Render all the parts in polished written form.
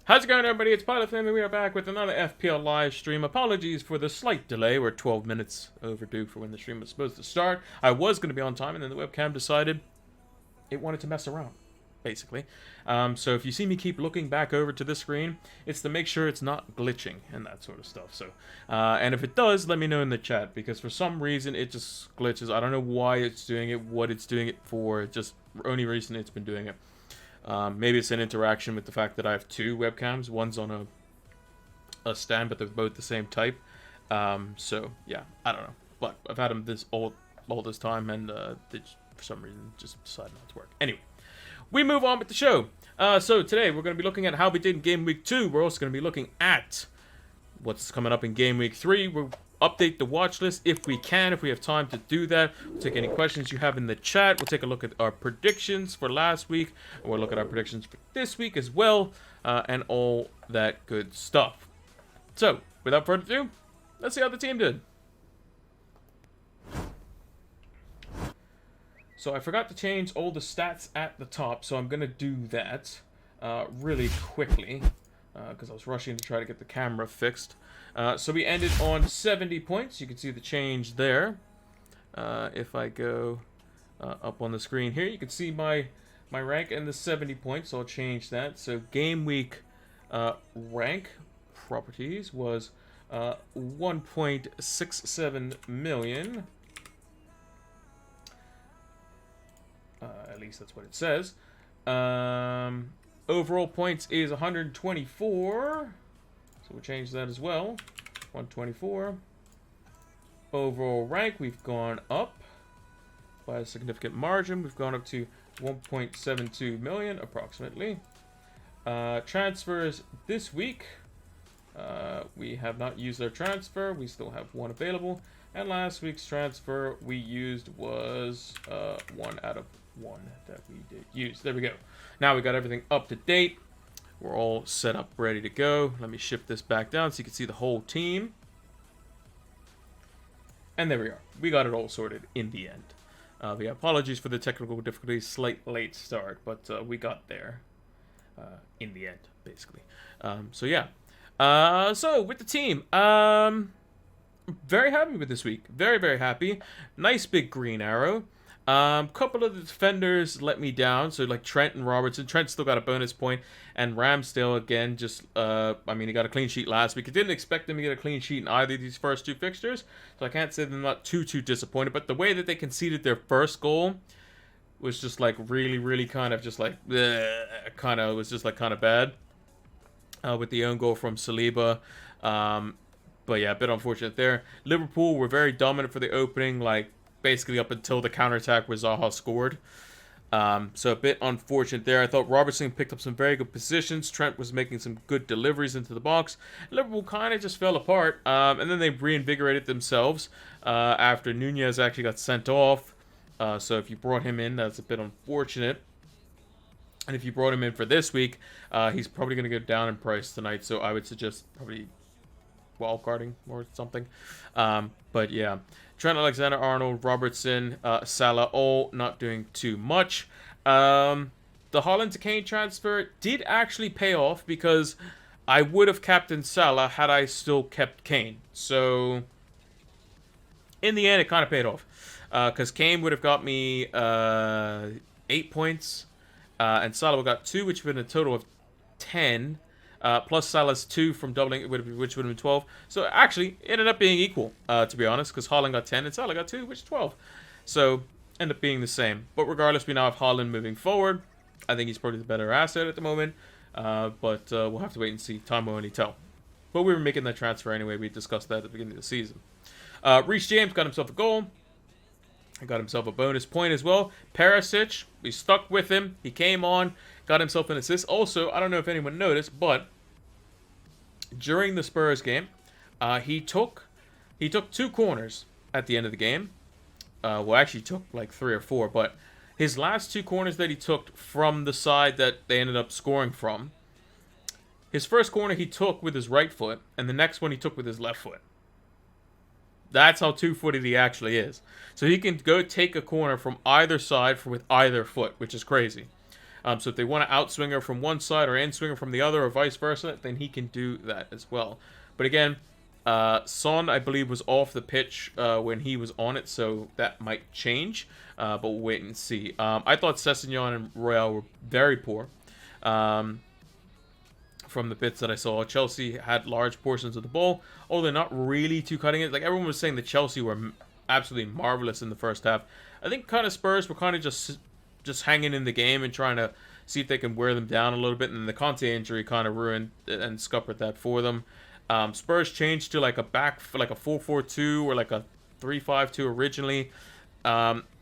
How's it going, everybody? It's Pilot Family. We are back with another FPL live stream. Apologies for the slight delay. We're 12 minutes overdue for when the stream was supposed to start. I was going to be on time, and then the webcam decided it wanted to mess around, basically. So if you see me keep looking back over to the screen, it's to make sure it's not glitching and that sort of stuff. So, and if it does, let me know in the chat, because for some reason it just glitches. I don't know why it's doing it, what it's doing it for. It's just the only reason it's been doing it. Maybe it's an interaction with the fact that I have two webcams. One's on a stand, but they're both the same type. So yeah, I don't know. But I've had them all this time, and they for some reason just decided not to work. Anyway, we move on with the show. So today we're going to be looking at how we did in Game Week 2. We're also going to be looking at what's coming up in Game Week 3. We'll update the watch list if we can, if we have time to do that. We'll take any questions you have in the chat. We'll take a look at our predictions for last week. We'll look at our predictions for this week as well, and all that good stuff. So, without further ado, let's see how the team did. So I forgot to change all the stats at the top, so I'm going to do that really quickly, because I was rushing to try to get the camera fixed. So we ended on 70 points. You can see the change there. If I go up on the screen here, you can see my rank and the 70 points. So I'll change that. So game week rank properties was 1.67 million. At least that's what it says. Overall points is 124. So we'll change that as well. 124. Overall rank, we've gone up by a significant margin. We've gone up to 1.72 million approximately. Transfers this week. We have not used our transfer. We still have one available. And last week's transfer we used was 1 out of 1 that we did use. There we go. Now we got everything up to date. We're all set up, ready to go. Let me shift this back down so you can see the whole team. And there we are. We got it all sorted in the end. Yeah, apologies for the technical difficulties, slight late start, but we got there in the end, basically. So yeah. So with the team, very happy with this week. Very, very happy. Nice big green arrow. Couple of the defenders let me down, so like Trent and Robertson. Trent still got a bonus point, and Ramsdale again just I mean, he got a clean sheet last week. I didn't expect him to get a clean sheet in either of these first two fixtures, so I can't say they're not too disappointed. But the way that they conceded their first goal was just like really kind of just like kind of bad with the own goal from Saliba. But yeah, a bit unfortunate there. Liverpool were very dominant for the opening, like basically up until the counterattack where Zaha scored. So a bit unfortunate there. I thought Robertson picked up some very good positions. Trent was making some good deliveries into the box. Liverpool kind of just fell apart. And then they reinvigorated themselves after Nunez actually got sent off. So if you brought him in, that's a bit unfortunate. And if you brought him in for this week, he's probably going to go down in price tonight. So I would suggest probably wildcarding or something. But yeah. Trent Alexander-Arnold, Robertson, Salah, all not doing too much. The Haaland to Kane transfer did actually pay off, because I would have captained Salah had I still kept Kane. So, in the end, it kind of paid off. Because Kane would have got me 8 points, and Salah would have got 2, which would have been a total of 10. Plus Salah's 2 from doubling, which would have been 12. So actually, it ended up being equal, to be honest, because Haaland got 10 and Salah got 2, which is 12. So, ended up being the same. But regardless, we now have Haaland moving forward. I think he's probably the better asset at the moment. But we'll have to wait and see. Time will only tell. But we were making that transfer anyway. We discussed that at the beginning of the season. Reece James got himself a goal. He got himself a bonus point as well. Perisic, we stuck with him. He came on, got himself an assist. Also, I don't know if anyone noticed, but during the Spurs game, he took 2 corners at the end of the game. Well, actually took like 3 or 4, but his last 2 corners that he took from the side that they ended up scoring from, his first corner he took with his right foot, and the next one he took with his left foot. That's how two-footed he actually is. So he can go take a corner from either side with either foot, which is crazy. So if they want to outswing her from one side or in-swing her from the other or vice versa, then he can do that as well. But again, Son, I believe, was off the pitch when he was on it, so that might change. But we'll wait and see. I thought Sessegnon and Royale were very poor. From the bits that I saw, Chelsea had large portions of the ball, although they're not really too cutting it. Like, everyone was saying that Chelsea were absolutely marvelous in the first half. I think kind of Spurs were kind of just hanging in the game and trying to see if they can wear them down a little bit, and the Conte injury kind of ruined and scuppered that for them. Spurs changed to like a 4-4-2 or like a 3-5-2 originally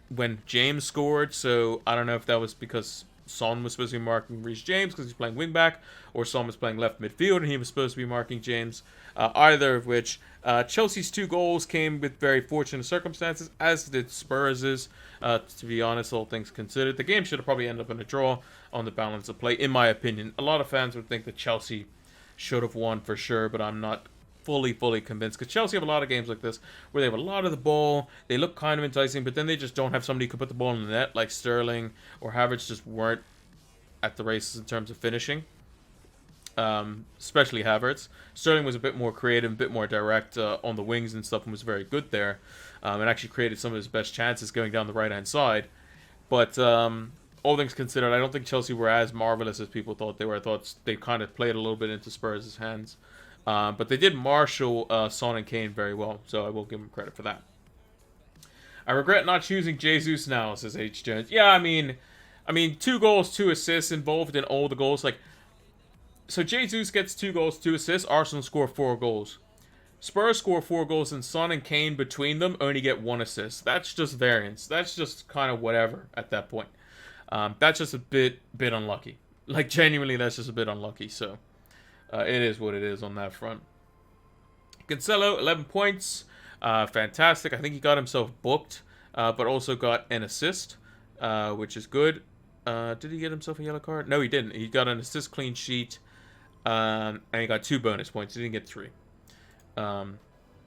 when James scored, so I don't know if that was because Son was supposed to be marking Reece James because he's playing wingback, or Son was playing left midfield and he was supposed to be marking James. Either of which, Chelsea's 2 goals came with very fortunate circumstances, as did Spurs'. To be honest, all things considered, the game should have probably ended up in a draw on the balance of play, in my opinion. A lot of fans would think that Chelsea should have won for sure, but I'm not fully convinced, because Chelsea have a lot of games like this where they have a lot of the ball, they look kind of enticing, but then they just don't have somebody who can put the ball in the net, like Sterling or Havertz just weren't at the races in terms of finishing. Especially Havertz. Sterling was a bit more creative, a bit more direct on the wings and stuff, and was very good there, and actually created some of his best chances going down the right hand side. But all things considered, I don't think Chelsea were as marvelous as people thought they were. I thought they kind of played a little bit into Spurs' hands. But they did marshal Son and Kane very well, so I will give them credit for that. I regret not choosing Jesus now, says H. Jones. Yeah, I mean, 2 goals, 2 assists involved in all the goals. Like, so Jesus gets 2 goals, 2 assists. Arsenal score 4 goals. Spurs score 4 goals, and Son and Kane between them only get 1 assist. That's just variance. That's just kind of whatever at that point. That's just a bit unlucky. Like, genuinely, that's just a bit unlucky. So it is what it is on that front. Cancelo, 11 points. Fantastic. I think he got himself booked, but also got an assist, which is good. Did he get himself a yellow card? No, he didn't. He got an assist, clean sheet, and he got 2 bonus points. He didn't get 3,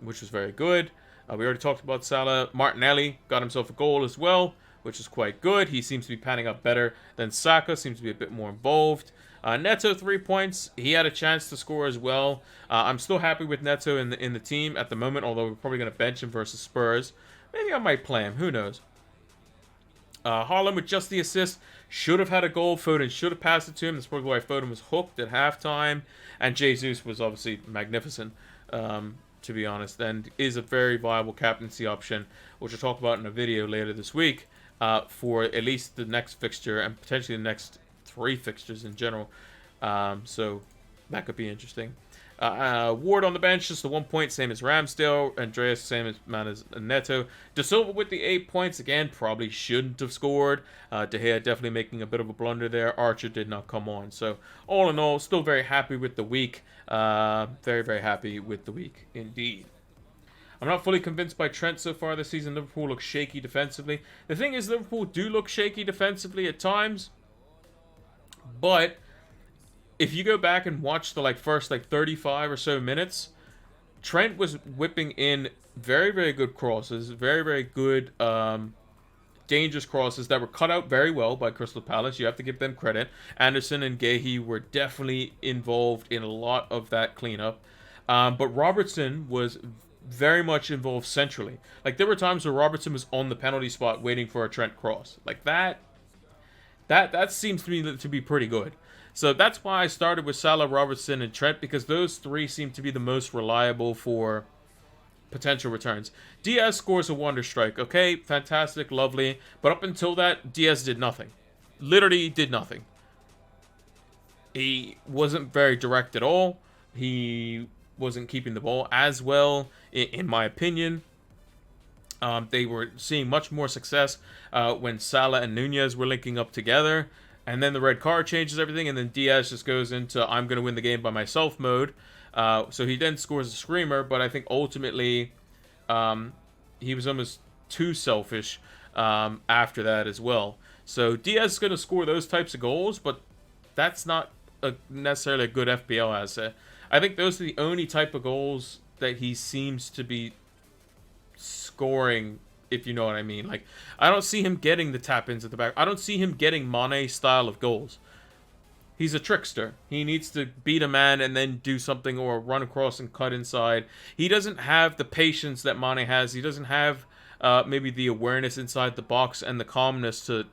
which was very good. We already talked about Salah. Martinelli got himself a goal as well, which is quite good. He seems to be panning out better than Saka. Seems to be a bit more involved. Neto, 3 points. He had a chance to score as well. I'm still happy with Neto in the team at the moment, although we're probably going to bench him versus Spurs. Maybe I might play him. Who knows? Haaland with just the assist. Should have had a goal. Foden should have passed it to him. That's probably why Foden was hooked at halftime. And Jesus was obviously magnificent, to be honest, and is a very viable captaincy option, which I'll talk about in a video later this week, for at least the next fixture and potentially the next 3 fixtures in general. So that could be interesting. Ward on the bench, just the 1 point, same as Ramsdale. Andreas, same as Neto. De Silva with the 8 points, again, probably shouldn't have scored. De Gea definitely making a bit of a blunder there. Archer did not come on. So all in all, still very happy with the week. Very happy with the week indeed. I'm not fully convinced by Trent so far this season. Liverpool looks shaky defensively. The thing is, Liverpool do look shaky defensively at times, but if you go back and watch the first 35 or so minutes, Trent was whipping in very good crosses, very good dangerous crosses that were cut out very well by Crystal Palace. You have to give them credit. Anderson and Guehi were definitely involved in a lot of that cleanup, but Robertson was very much involved centrally. Like, there were times where Robertson was on the penalty spot waiting for a Trent cross. Like, that seems to me to be pretty good. So that's why I started with Salah, Robertson, and Trent, because those 3 seem to be the most reliable for potential returns. Diaz scores a wonder strike. Okay, fantastic, lovely. But up until that, Diaz did nothing. Literally did nothing. He wasn't very direct at all. He wasn't keeping the ball as well, in my opinion. They were seeing much more success when Salah and Nunez were linking up together. And then the red card changes everything, and then Diaz just goes into I'm going to win the game by myself mode. So he then scores a screamer, but I think ultimately he was almost too selfish after that as well. So Diaz is going to score those types of goals, but that's not necessarily a good FPL asset. I think those are the only type of goals that he seems to be scoring if you know what I mean. Like, I don't see him getting the tap-ins at the back. I don't see him getting Mane style of goals. He's a trickster. He needs to beat a man and then do something or run across and cut inside. He doesn't have the patience that Mane has. He doesn't have maybe the awareness inside the box and the calmness to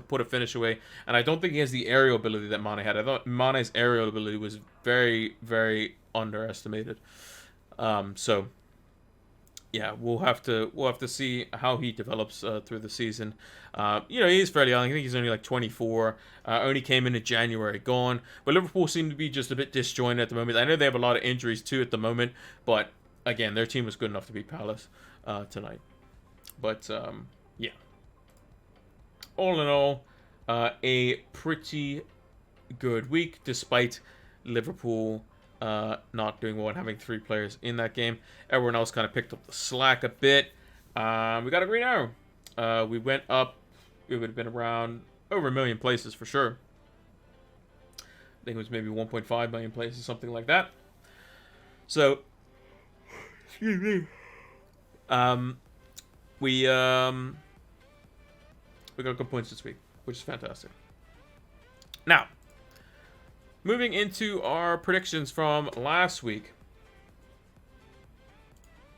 put a finish away. And I don't think he has the aerial ability that Mane had. I thought Mane's aerial ability was very, very underestimated. So yeah, we'll have to see how he develops through the season. You know, he is fairly young. I think he's only like 24. Only came in January, gone. But Liverpool seem to be just a bit disjointed at the moment. I know they have a lot of injuries too at the moment, but again, their team was good enough to beat Palace tonight. But yeah, all in all, a pretty good week despite Liverpool not doing well and having 3 players in that game. Everyone else kind of picked up the slack a bit. We got a green arrow. We went up. It would have been around over 1 million places for sure. I think it was maybe 1.5 million places, something like that. So, excuse me. We got good points this week, which is fantastic. Now, moving into our predictions from last week.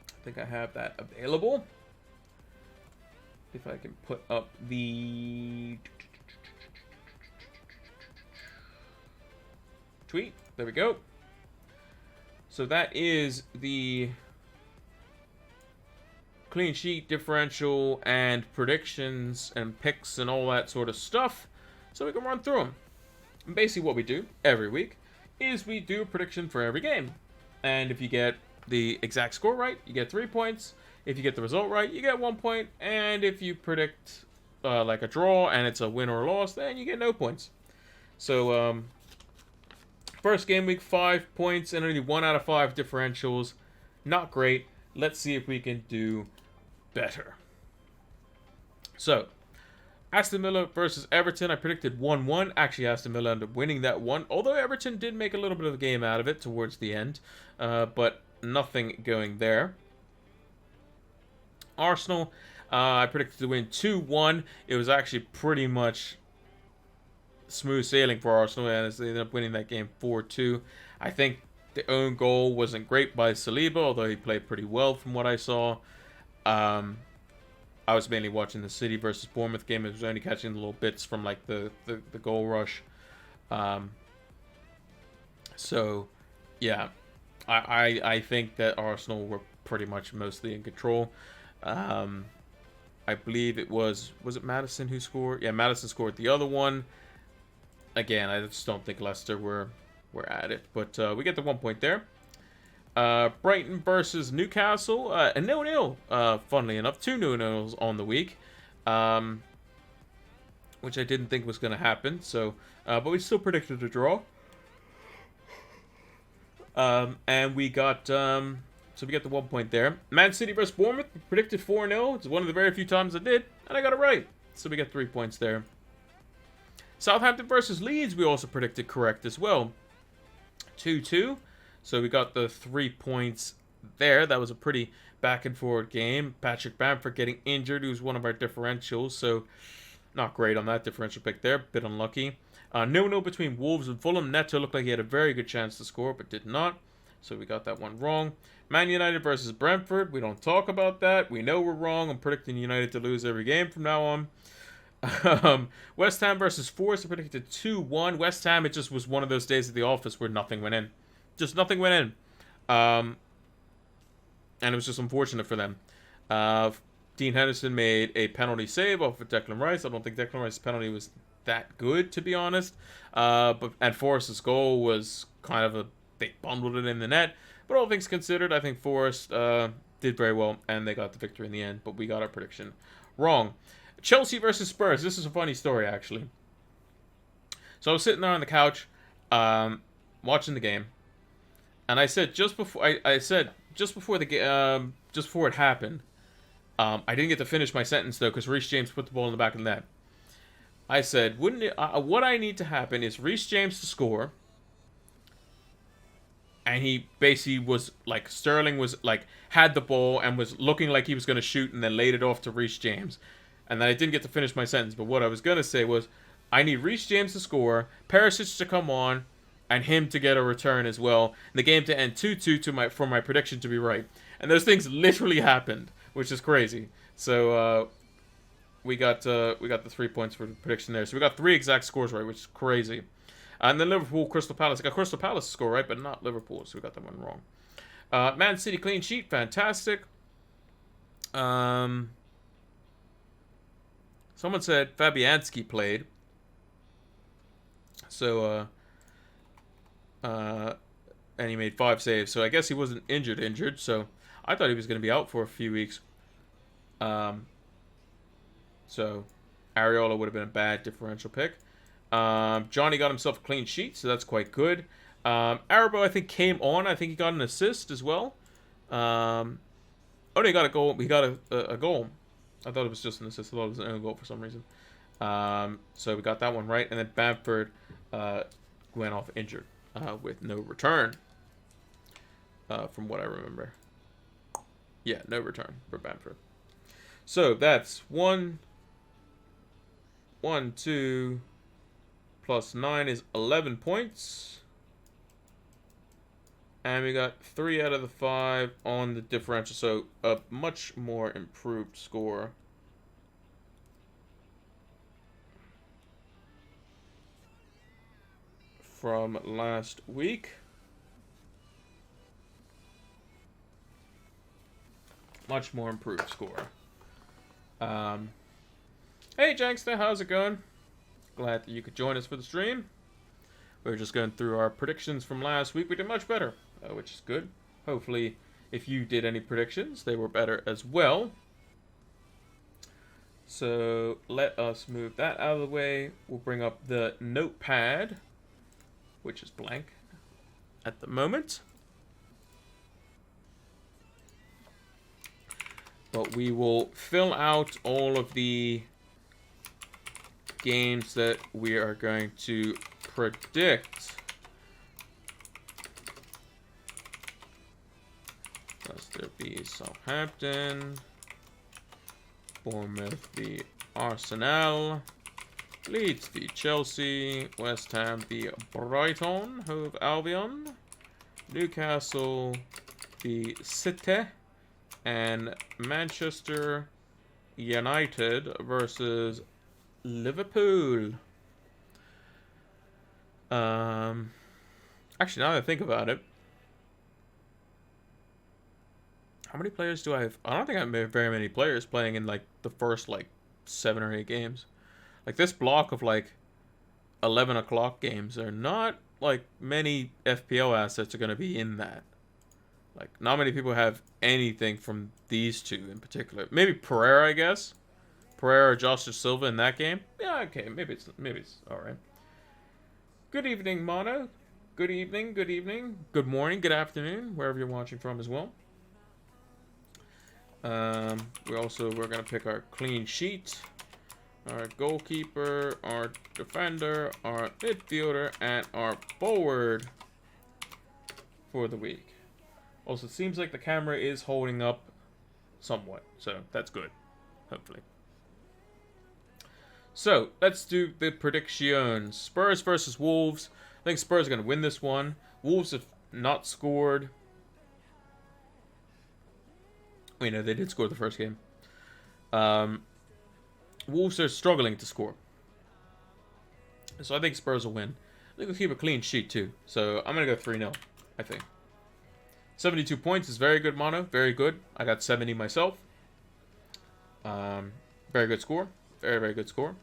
I think I have that available. If I can put up the tweet. There we go. So that is the clean sheet, differential, and predictions and picks and all that sort of stuff. So we can run through them. And basically what we do every week is we do a prediction for every game. And if you get the exact score right, you get 3 points. If you get the result right, you get 1 point. And if you predict like a draw and it's a win or a loss, then you get no points. So first game week, 5 points and only 1 out of 5 differentials. Not great. Let's see if we can do better. So Aston Villa versus Everton. I predicted 1-1. Actually, Aston Villa ended up winning that one. Although Everton did make a little bit of a game out of it towards the end. But nothing going there. Arsenal, I predicted to win 2-1. It was actually pretty much smooth sailing for Arsenal. And they ended up winning that game 4-2. I think the own goal wasn't great by Saliba, although he played pretty well from what I saw. I was mainly watching the City versus Bournemouth game. I was only catching the little bits from like the goal rush. So, yeah, I think that Arsenal were pretty much mostly in control. I believe it was it Maddison who scored? Yeah, Maddison scored the other one. Again, I just don't think Leicester were at it. But we get the 1 point there. Brighton versus Newcastle. A 0-0. Funnily enough, 2 0-0s on the week. Which I didn't think was going to happen. So, but we still predicted a draw. And we got... so we get the 1 point there. Man City versus Bournemouth. We predicted 4-0. It's one of the very few times I did. And I got it right. So we get 3 points there. Southampton versus Leeds. We also predicted correct as well. 2-2. So we got the 3 points there. That was a pretty back and forward game. Patrick Bamford getting injured, who's one of our differentials. So not great on that differential pick there. Bit unlucky. 0-0 between Wolves and Fulham. Neto looked like he had a very good chance to score, but did not. So we got that one wrong. Man United versus Brentford. We don't talk about that. We know we're wrong. I'm predicting United to lose every game from now on. West Ham versus Forest. I predicted 2-1. West Ham, it just was one of those days at the office where nothing went in. Just nothing went in. And it was just unfortunate for them. Dean Henderson made a penalty save off of Declan Rice. I don't think Declan Rice's penalty was that good, to be honest. And Forest's goal was kind of they bundled it in the net. But all things considered, I think Forest did very well, and they got the victory in the end. But we got our prediction wrong. Chelsea versus Spurs. This is a funny story, actually. So I was sitting there on the couch, watching the game, and I said just before it happened. I didn't get to finish my sentence though, because Reece James put the ball in the back of the net. I said, what I need to happen is Reece James to score, and he basically was like, Sterling was like, had the ball and was looking like he was going to shoot, and then laid it off to Reece James. And then I didn't get to finish my sentence, but what I was going to say was, I need Reece James to score, Perisic to come on, and him to get a return as well, and the game to end 2-2 for my prediction to be right. And those things literally happened, which is crazy. So we got the 3 points for the prediction there. So we got 3 exact scores right, which is crazy. And then Liverpool, Crystal Palace. I got Crystal Palace score right, but not Liverpool, so we got that one wrong. Man City clean sheet, fantastic. Someone said Fabianski played. So, and he made 5 saves. So I guess he wasn't injured. So I thought he was going to be out for a few weeks. So Areola would have been a bad differential pick. Johnny got himself a clean sheet, so that's quite good. Arabo, I think, came on. I think he got an assist as well. Oh, no, he got a goal. He got a goal. I thought it was just an assist. I thought it was an own goal for some reason. So we got that one right. And then Bamford went off injured with no return, from what I remember. Yeah, no return for Bamford. So that's 1, 2, plus 9 is 11 points. And we got 3 out of the 5 on the differential. So a much more improved score. From last week. Much more improved score. Hey, Jankster, how's it going? Glad that you could join us for the stream. We're just going through our predictions from last week. We did much better, which is good. Hopefully, if you did any predictions, they were better as well. So let us move that out of the way. We'll bring up the notepad, which is blank at the moment. But we will fill out all of the games that we are going to predict. Leicester v Southampton, Bournemouth v Arsenal, Leeds v Chelsea, West Ham v Brighton Hove Albion, Newcastle v City, and Manchester United versus Liverpool. Actually, now that I think about it, how many players do I have? I don't think I have very many players playing in like the first like 7 or 8 games. Like this block of like 11 o'clock games are not like many FPL assets are going to be in that. Like, not many people have anything from these 2 in particular. Maybe Pereira, I guess. Pereira or Joshua Silva in that game. Yeah, okay. Maybe it's all right. Good evening, Mono. Good evening. Good morning. Good afternoon, wherever you're watching from as well. We're going to pick our clean sheet, our goalkeeper, our defender, our midfielder, and our forward for the week. Also, it seems like the camera is holding up somewhat, so that's good, hopefully. So, let's do the predictions. Spurs versus Wolves. I think Spurs are going to win this one. Wolves have not scored. Wait, no, they did score the first game. Wolves are struggling to score. So I think Spurs will win. I think we'll keep a clean sheet, too. So I'm going to go 3-0, I think. 72 points is very good, Mono. Very good. I got 70 myself. Very good score. Very, very good score.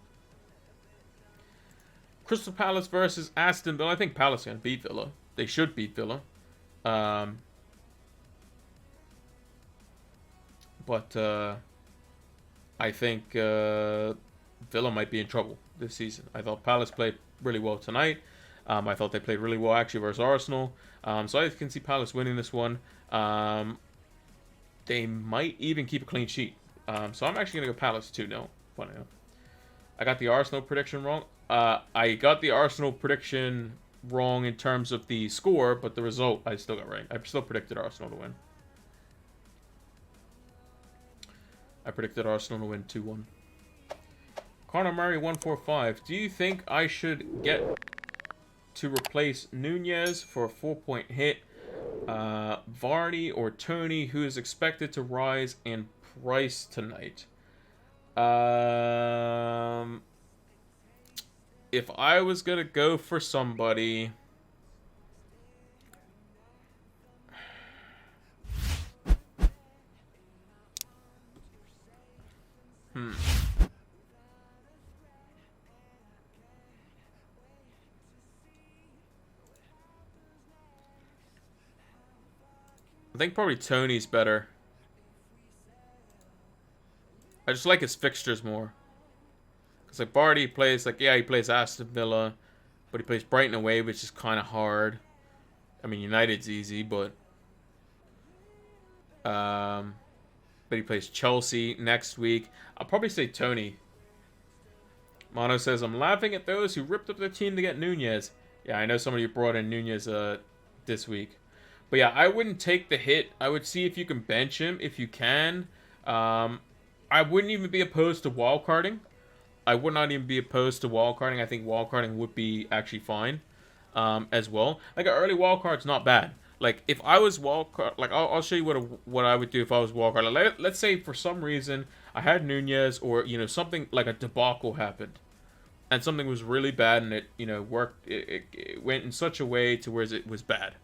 Crystal Palace versus Aston Villa. I think Palace can beat Villa. They should beat Villa. But I think Villa might be in trouble this season. I thought Palace played really well tonight. I thought they played really well actually versus Arsenal. So I can see Palace winning this one. They might even keep a clean sheet. So I'm actually going to go Palace 2-0. Funny enough. I got the Arsenal prediction wrong. I got the Arsenal prediction wrong in terms of the score, but the result I still got right. I still predicted Arsenal to win. I predicted Arsenal to win 2-1. Connor Murray 145. Do you think I should get to replace Nunez for a 4-point hit? Vardy or Tony, who is expected to rise in price tonight? If I was gonna go for somebody, I think probably Tony's better. I just like his fixtures more. Because like Vardy plays, like, yeah, he plays Aston Villa, but he plays Brighton away, which is kind of hard. I mean, United's easy, but he plays Chelsea next week. I'll probably say Tony. Mono says, I'm laughing at those who ripped up their team to get Nunez. Yeah, I know somebody who brought in Nunez this week. But yeah, I wouldn't take the hit. I would see if you can bench him if you can. I wouldn't even be opposed to wildcarding. I would not even be opposed to wildcarding. I think wildcarding would be actually fine as well. Like an early wildcard's not bad. Like if I was wildcard, like I'll show you what I would do if I was wildcard. Like, let's say for some reason I had Nunez, or something like a debacle happened, and something was really bad, and it worked. It went in such a way to where it was bad.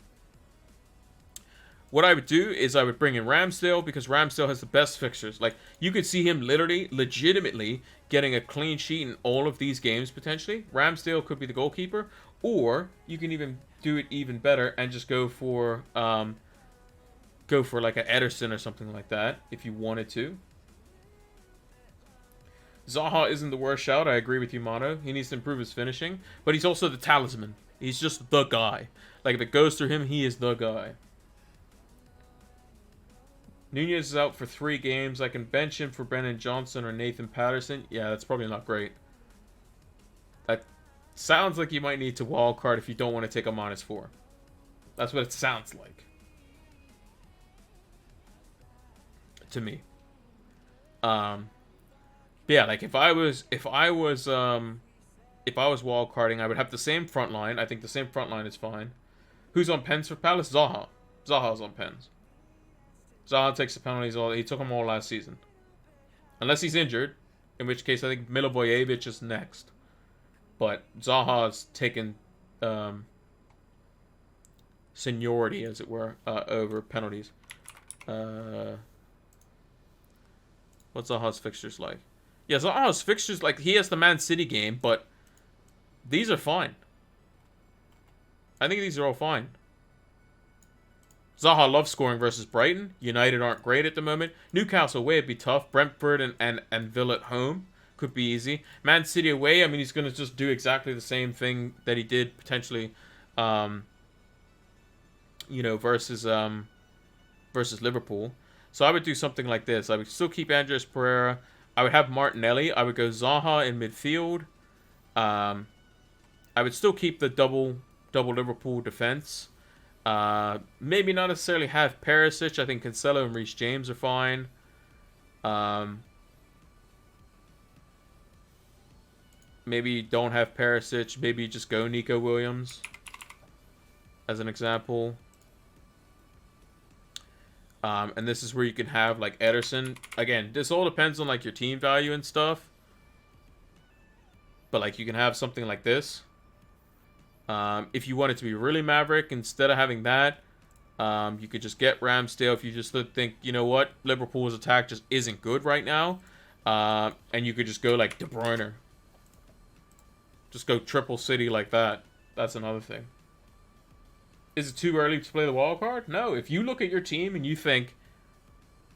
What I would do is I would bring in Ramsdale, because Ramsdale has the best fixtures. Like, you could see him legitimately getting a clean sheet in all of these games, potentially. Ramsdale could be the goalkeeper. Or, you can even do it even better and just go for like an Ederson or something like that, if you wanted to. Zaha isn't the worst shout. I agree with you, Mono. He needs to improve his finishing. But he's also the talisman. He's just the guy. Like, if it goes through him, he is the guy. Nunez is out for 3 games. I can bench him for Brennan Johnson or Nathan Patterson. Yeah, that's probably not great. That sounds like you might need to wildcard if you don't want to take a -4. That's what it sounds like to me. Yeah, like if I was wildcarding, I would have the same front line. I think the same front line is fine. Who's on pens for Palace? Zaha. Zaha's on pens. Zaha takes the penalties he took them all last season. Unless he's injured, in which case I think Milivojevic is next. But Zaha's taken seniority, as it were, over penalties. What's Zaha's fixtures like? Yeah, Zaha's fixtures, like, he has the Man City game, but these are fine. I think these are all fine. Zaha loves scoring versus Brighton. United aren't great at the moment. Newcastle away would be tough. Brentford and Villa at home could be easy. Man City away, I mean, he's going to just do exactly the same thing that he did potentially, versus Liverpool. So I would do something like this. I would still keep Andres Pereira. I would have Martinelli. I would go Zaha in midfield. I would still keep the double Liverpool defense. Maybe not necessarily have Perisic. I think Cancelo and Reece James are fine. Maybe don't have Perisic. Maybe just go Nico Williams as an example. And this is where you can have like Ederson. Again, this all depends on like your team value and stuff. But like you can have something like this. If you want it to be really maverick, instead of having that, you could just get Ramsdale. If you just think, you know what, Liverpool's attack just isn't good right now, and you could just go like De Bruyne. Just go triple City like that. That's another thing. Is it too early to play the wild card? No. If you look at your team and you think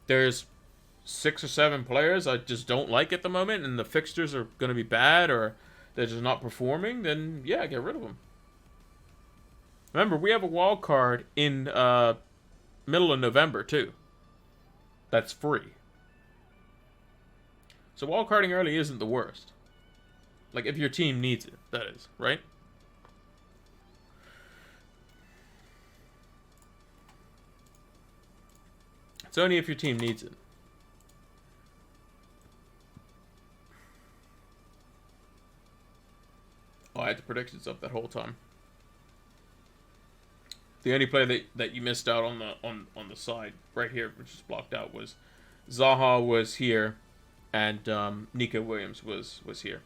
there's 6 or 7 players I just don't like at the moment, and the fixtures are going to be bad, or they're just not performing, then yeah, get rid of them. Remember, we have a wild card in middle of November too. That's free. So wild carding early isn't the worst. Like if your team needs it, that is, right? It's only if your team needs it. Oh, I had the predictions up that whole time. The only play that you missed out on the side right here, which is blocked out, was Zaha was here, and Nico Williams was here.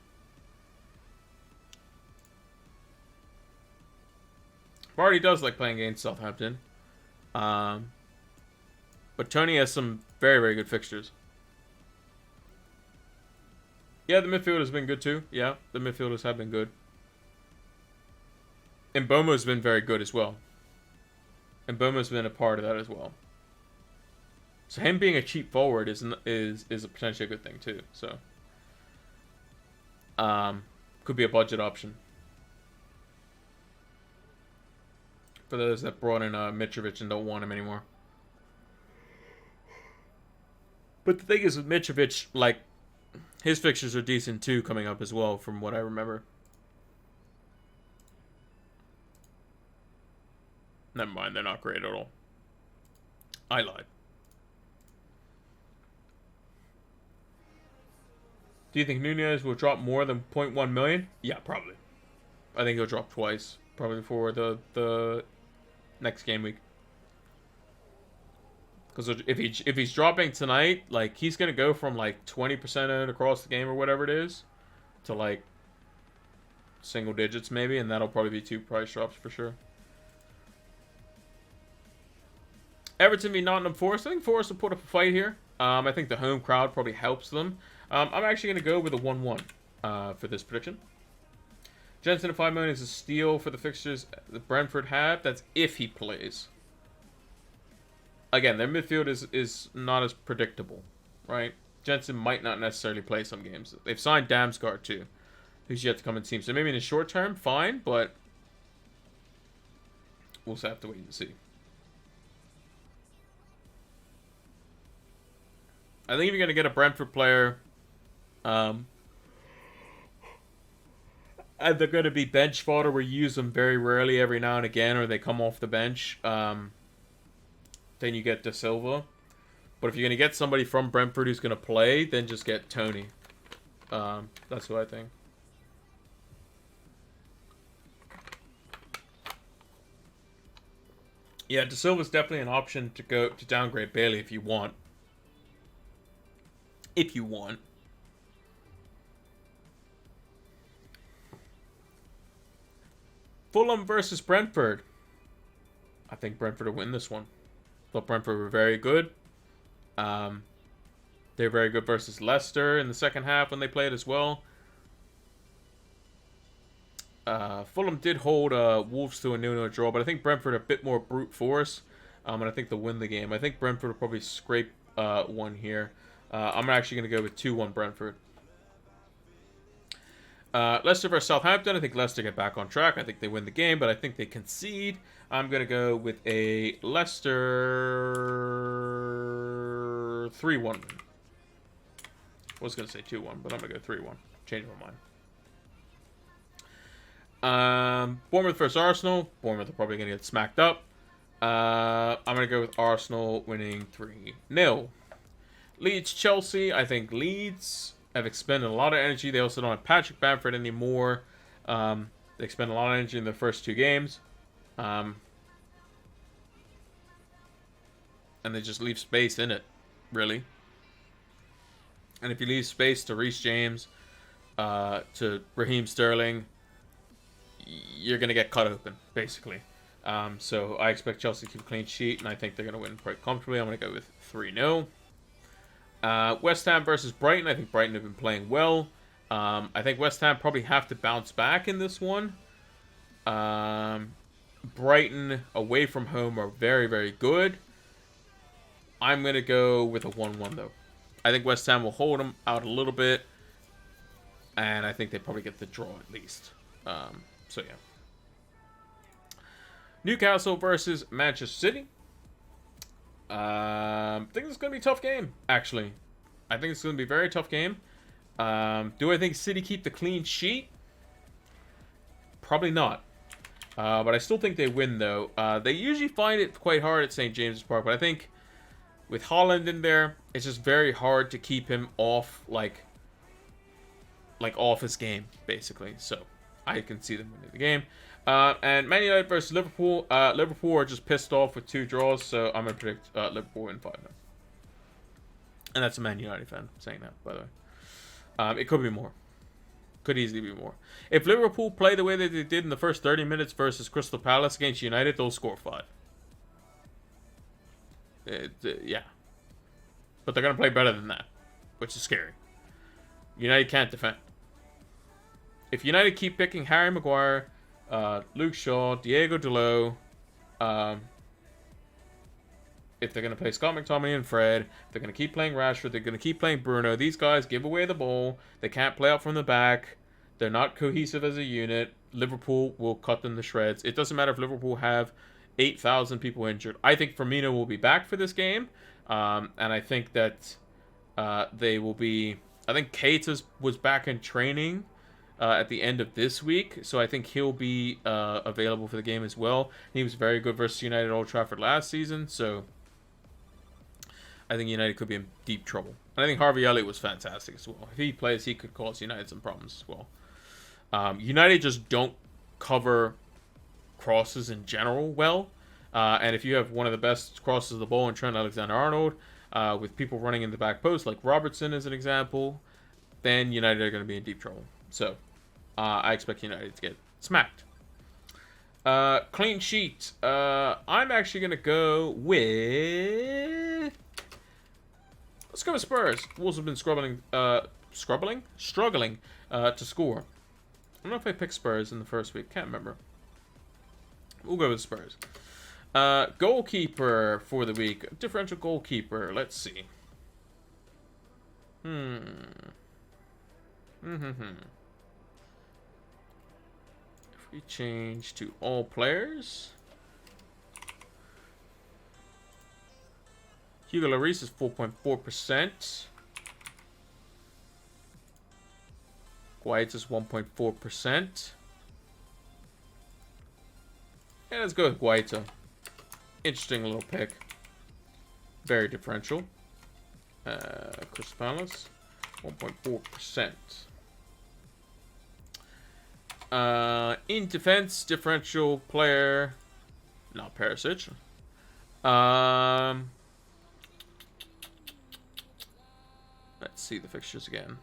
Vardy does like playing against Southampton, but Tony has some very, very good fixtures. Yeah, the midfield has been good too. Yeah, the midfielders have been good. And Bomo's been very good as well. And Bomo's been a part of that as well. So him being a cheap forward is a potentially a good thing too. So could be a budget option for those that brought in Mitrovic and don't want him anymore. But the thing is with Mitrovic, like, his fixtures are decent too coming up as well, from what I remember. Never mind, they're not great at all. I lied. Do you think Nunez will drop more than 0.1 million? Yeah, probably. I think he'll drop twice, probably for the next game week. Because if he's dropping tonight, like, he's gonna go from like 20% across the game or whatever it is, to like single digits maybe, and that'll probably be 2 price drops for sure. Everton v Nottingham Forest. I think Forest will put up a fight here. I think the home crowd probably helps them. I'm actually going to go with a 1-1 for this prediction. Jensen at 5 million is a steal for the fixtures that Brentford have. That's if he plays. Again, their midfield is not as predictable, right? Jensen might not necessarily play some games. They've signed Damsgaard too, who's yet to come in team. So maybe in the short term, fine, but we'll just have to wait and see. I think if you're going to get a Brentford player, and they're going to be bench fodder, we use them very rarely every now and again, or they come off the bench, then you get De Silva. But if you're going to get somebody from Brentford who's going to play, then just get Tony. That's what I think. Yeah, De Silva's definitely an option to downgrade Bailey if you want. If you want. Fulham versus Brentford. I think Brentford will win this one. Thought Brentford were very good. They're very good versus Leicester in the second half when they played as well. Fulham did hold Wolves to a 0-0 draw, but I think Brentford are a bit more brute force, and I think they'll win the game. I think Brentford will probably scrape one here. I'm actually going to go with 2-1 Brentford. Leicester versus Southampton. I think Leicester get back on track. I think they win the game, but I think they concede. I'm going to go with a Leicester 3-1. I was going to say 2-1, but I'm going to go 3-1. Change my mind. Bournemouth versus Arsenal. Bournemouth are probably going to get smacked up. I'm going to go with Arsenal winning 3-0. Leeds Chelsea. I think Leeds have expended a lot of energy. They also don't have Patrick Bamford anymore. They expend a lot of energy in their first 2 games. And they just leave space in it, really. And if you leave space to Reece James, to Raheem Sterling, you're going to get cut open, basically. So I expect Chelsea to keep a clean sheet, and I think they're going to win quite comfortably. I'm going to go with 3-0. West Ham versus Brighton. I think Brighton have been playing well. I think West Ham probably have to bounce back in this one. Brighton away from home are very, very good. I'm going to go with a 1-1 though. I think West Ham will hold them out a little bit. And I think they probably get the draw at least. So yeah. Newcastle versus Manchester City. I think it's going to be a tough game, actually. I think it's going to be a very tough game. Do I think City keep the clean sheet? Probably not. But I still think they win, though. They usually find it quite hard at St. James's Park, but I think with Haaland in there, it's just very hard to keep him off, like off his game, basically. So I can see them winning the game. And Man United versus Liverpool. Liverpool are just pissed off with 2 draws, so I'm going to predict Liverpool in 5-0. And that's a Man United fan saying that, by the way. It could be more. Could easily be more. If Liverpool play the way that they did in the first 30 minutes versus Crystal Palace against United, they'll score 5. Yeah. But they're going to play better than that, which is scary. United can't defend. If United keep picking Harry Maguire, Luke Shaw, Diego Dalot, if they're going to play Scott McTominay and Fred, they're going to keep playing Rashford, they're going to keep playing Bruno. These guys give away the ball. They can't play out from the back. They're not cohesive as a unit. Liverpool will cut them to shreds. It doesn't matter if Liverpool have 8,000 people injured. I think Firmino will be back for this game. And I think that they will be... I think Keita was back in training at the end of this week, so I think he'll be available for the game as well. He was very good versus United at Old Trafford last season, so I think United could be in deep trouble. And I think Harvey Elliott was fantastic as well. If he plays, he could cause United some problems as well. United just don't cover crosses in general well, and if you have one of the best crosses of the ball in Trent Alexander-Arnold, with people running in the back post, like Robertson as an example, then United are going to be in deep trouble. So, I expect United to get smacked. Clean sheet. I'm actually going to go with... Let's go with Spurs. Wolves have been struggling to score. I don't know if I picked Spurs in the first week. Can't remember. We'll go with Spurs. Goalkeeper for the week. Differential goalkeeper. Let's see. If we change to all players, Hugo Lloris is 4.4%. Guaita is 1.4%. Yeah, let's go with Guaita. Interesting little pick. Very differential. Crystal Palace, 1.4%. In defense, differential player, not Perisic. Let's see the fixtures again.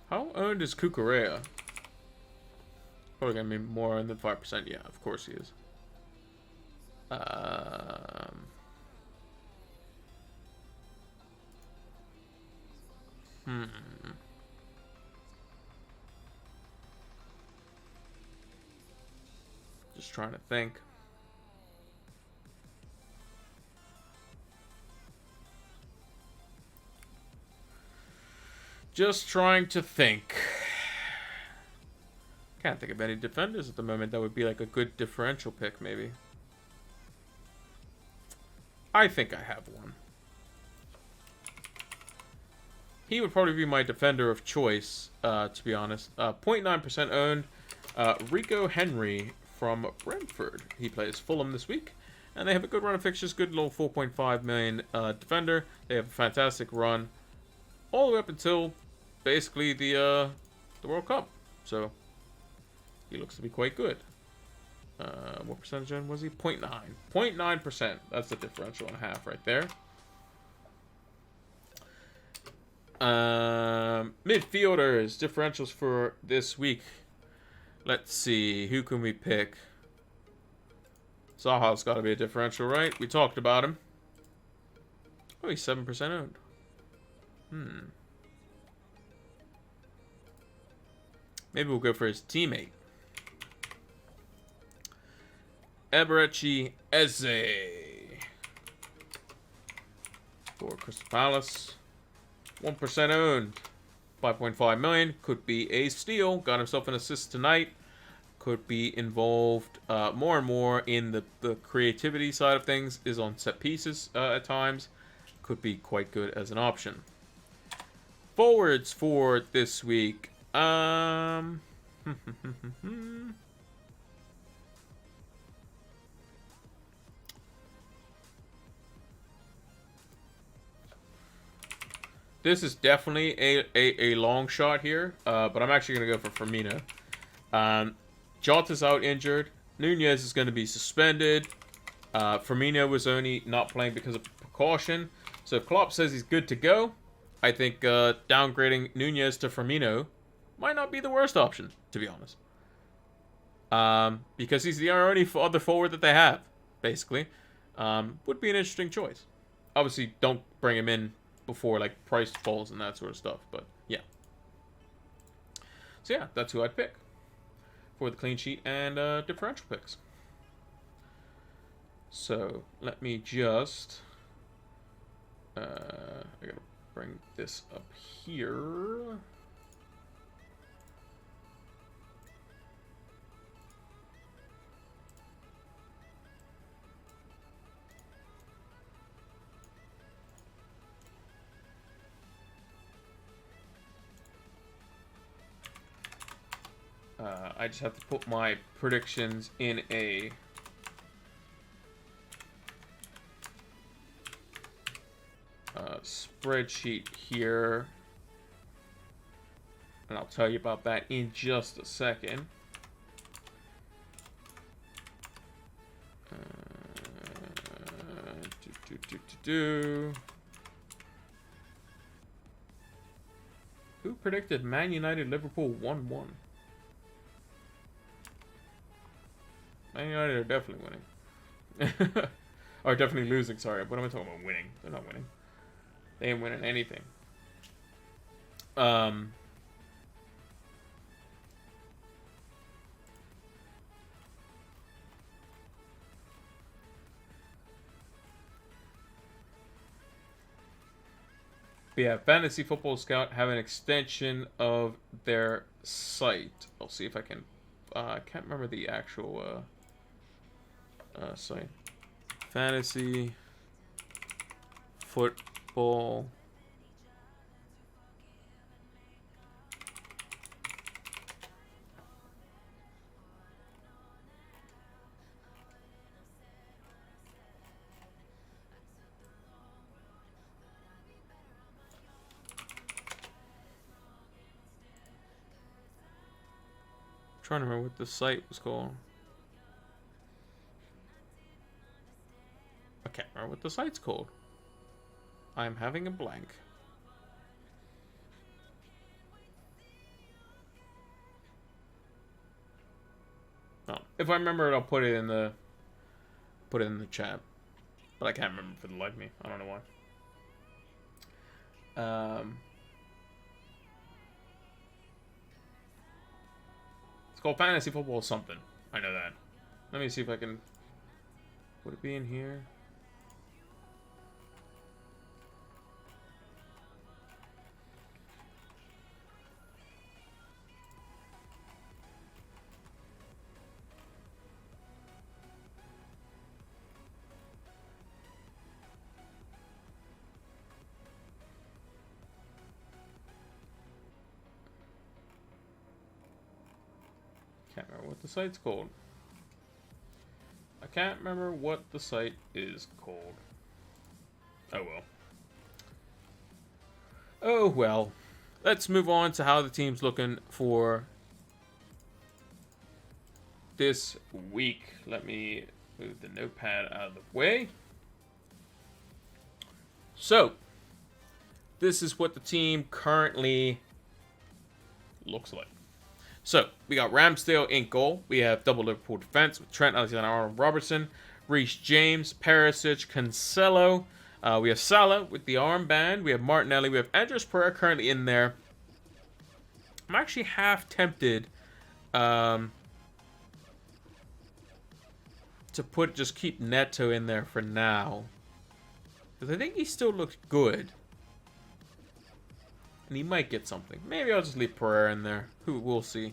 How owned is Cucurella? Probably gonna be more than 5%. Yeah, of course he is. Just trying to think. Just trying to think. Can't think of any defenders at the moment that would be like a good differential pick, maybe. I think I have one. He would probably be my defender of choice, to be honest. 0.9% owned. Rico Henry from Brentford. He plays Fulham this week. And they have a good run of fixtures. Good little 4.5 million defender. They have a fantastic run all the way up until basically the World Cup. So he looks to be quite good. What percentage on was he? 0.9. 0.9%. That's the differential and a half right there. Midfielders, differentials for this week. Let's see. Who can we pick? Zaha's got to be a differential, right? We talked about him. Oh, he's 7% owned. Maybe we'll go for his teammate. Eberechi Eze for Crystal Palace. 1% owned. 5.5 million. Could be a steal. Got himself an assist tonight. could be involved more and more in the creativity side of things, is on set pieces at times. Could be quite good as an option. Forwards for this week. This is definitely a long shot here, but I'm actually going to go for Firmino. Jota's out injured. Nunez is going to be suspended. Firmino was only not playing because of precaution. So if Klopp says he's good to go, I think downgrading Nunez to Firmino might not be the worst option, to be honest. Because he's the only other forward that they have, basically. Would be an interesting choice. Obviously, don't bring him in before like price falls and that sort of stuff, but yeah. So yeah, that's who I'd pick for the clean sheet and differential picks. So let me just I gotta bring this up here. I just have to put my predictions in a spreadsheet here, and I'll tell you about that in just a second. Who predicted Man United Liverpool 1-1? Man United are definitely winning. Or definitely losing, sorry. What am I talking about? Winning. They're not winning. They ain't winning anything. But yeah, Fantasy Football Scout have an extension of their site. I'll see if I can... I can't remember the actual site. Fantasy Football trying to remember what the site was called. I can't remember what the site's called. I'm having a blank. Oh, if I remember it, I'll put it in the chat. But I can't remember for the life of me. I don't know why. It's called Fantasy Football something. I know that. Let me see if I can... Would it be in here? Can't remember what the site's called. I can't remember what the site is called. Oh well. Oh well. Let's move on to how the team's looking for this week. Let me move the notepad out of the way. So, this is what the team currently looks like. So, we got Ramsdale in goal. We have double Liverpool defense with Trent Alexander-Arnold Robertson, Reece James, Perisic, Cancelo. We have Salah with the armband. We have Martinelli. We have Andres Pereira currently in there. I'm actually half tempted to keep Neto in there for now. Because I think he still looks good. And he might get something. Maybe I'll just leave Pereira in there. We'll see.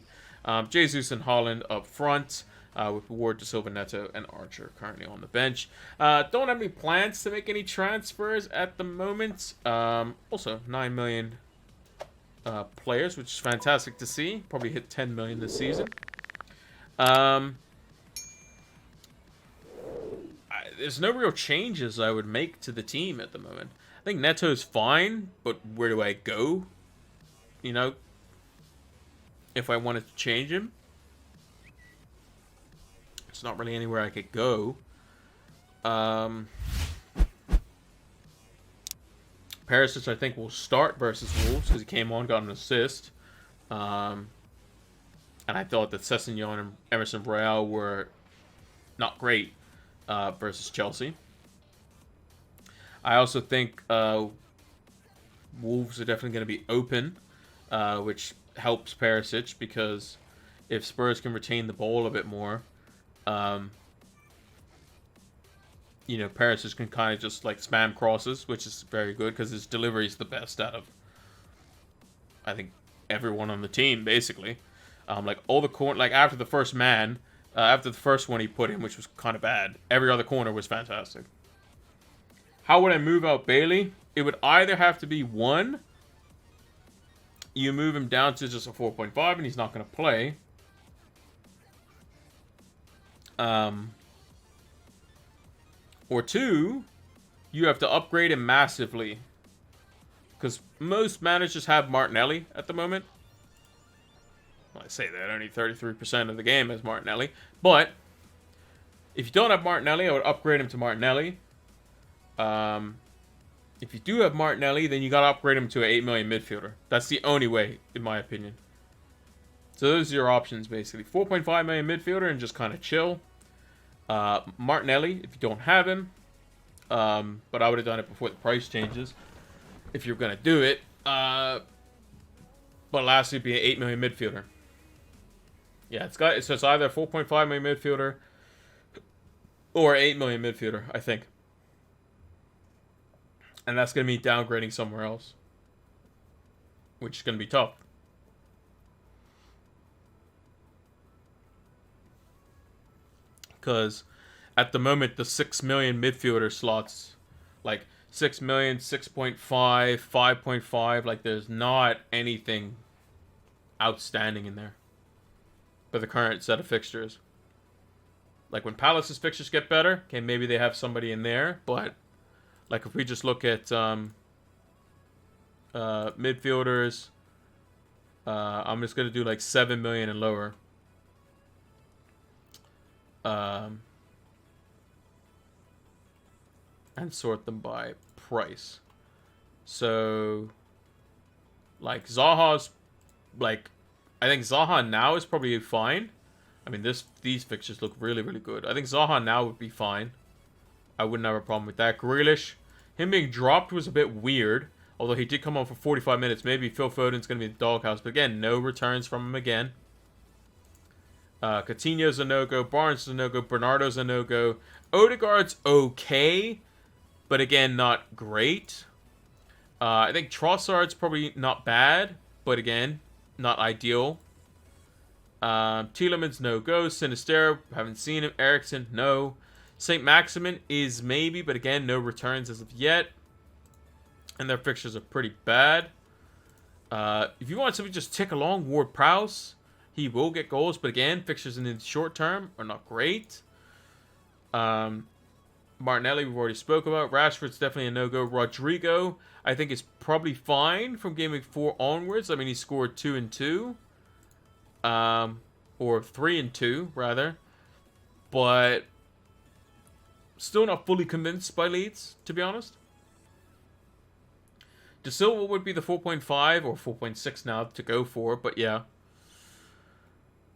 Jesus and Holland up front. With Ward, De Silva, Neto, and Archer currently on the bench. Don't have any plans to make any transfers at the moment. Also, 9 million players, which is fantastic to see. Probably hit 10 million this season. There's no real changes I would make to the team at the moment. I think Neto's fine, but where do I go? You know, if I wanted to change him. It's not really anywhere I could go. Perisic, I think, will start versus Wolves because he came on, got an assist. And I thought that Sessegnon and Emerson Royale were not great versus Chelsea. I also think Wolves are definitely going to be open, which helps Perisic because if Spurs can retain the ball a bit more, you know, Perisic can kind of just like spam crosses, which is very good because his delivery is the best out of, I think, everyone on the team basically. Like all the like after the first man, after the first one he put in, which was kind of bad, every other corner was fantastic. How would I move out Bailey? It would either have to be one, you move him down to just a 4.5 and he's not going to play. Or two, you have to upgrade him massively. Because most managers have Martinelli at the moment. Well, I say that only 33% of the game has Martinelli. But if you don't have Martinelli, I would upgrade him to Martinelli. If you do have Martinelli, then you got to upgrade him to an 8 million midfielder. That's the only way, in my opinion. So those are your options, basically. 4.5 million midfielder and just kind of chill. Martinelli, if you don't have him. But I would have done it before the price changes. If you're going to do it. But lastly, it'd be an 8 million midfielder. Yeah, it's either a 4.5 million midfielder or 8 million midfielder, I think. And that's going to be downgrading somewhere else. Which is going to be tough. Because at the moment, the 6 million midfielder slots, like 6 million, 6.5, 5.5, like there's not anything outstanding in there for the current set of fixtures. Like when Palace's fixtures get better, okay, maybe they have somebody in there, but like if we just look at midfielders, I'm just going to do like 7 million and lower. And sort them by price. So, like Zaha's, like I think Zaha now is probably fine. I mean, these fixtures look really, really good. I think Zaha now would be fine. I wouldn't have a problem with that. Grealish, him being dropped was a bit weird. Although he did come on for 45 minutes. Maybe Phil Foden's going to be the doghouse. But again, no returns from him again. Coutinho's a no-go. Barnes is a no-go. Bernardo's a no-go. Odegaard's okay. But again, not great. I think Trossard's probably not bad. But again, not ideal. Tielemans, no-go. Sinistero, haven't seen him. Eriksen, no. St. Maximin is maybe, but again, no returns as of yet. And their fixtures are pretty bad. If you want somebody to just tick along, Ward-Prowse, he will get goals. But again, fixtures in the short term are not great. Martinelli, we've already spoke about. Rashford's definitely a no-go. Rodrigo, I think, is probably fine from Gameweek 4 onwards. I mean, he scored 2 and 2. Or 3 and 2, rather. But still not fully convinced by Leeds, to be honest. De Silva would be the 4.5 or 4.6 now to go for, but yeah.